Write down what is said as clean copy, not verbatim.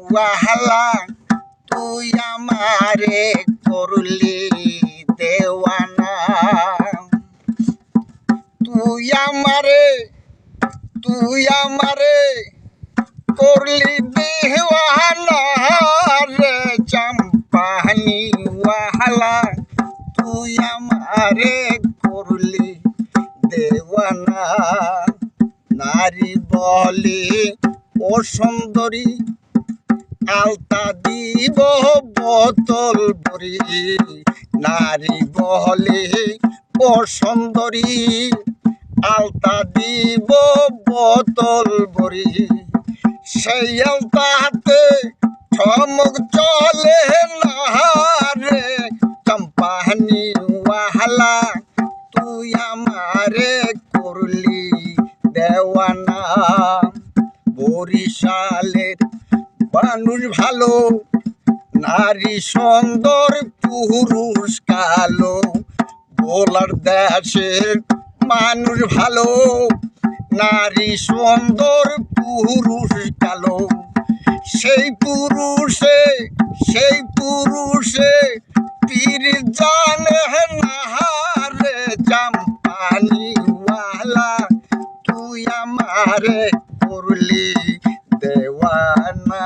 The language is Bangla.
ওয়াহালা তুই আমারে করলি দেওয়ানা তুই আমারে করলি দেওয়ানা রে চম্পাহানি ওয়াহালা তুই আমারে করলি দেওয়ানা নারী বলে ও সুন্দরী আলতা দিব বোতল ভরি নারী বলে ও সুন্দরী আলতা দিব বোতল ভরি সেই আলতাতে ঠমক চলে না রে চম্পাহানি ওয়াহালা তুই আমারে করলি দেওয়ানা বরিশালের মানুষ ভালো নারী সুন্দর পুরুষ কালো ভোলার দেশের মানুষ ভালো নারী সুন্দর পুরুষ কালো সেই পুরুষে পীর জানে না রে চম্পাহানি ওয়াহালা তুই আমারে করলি দেওয়ানা।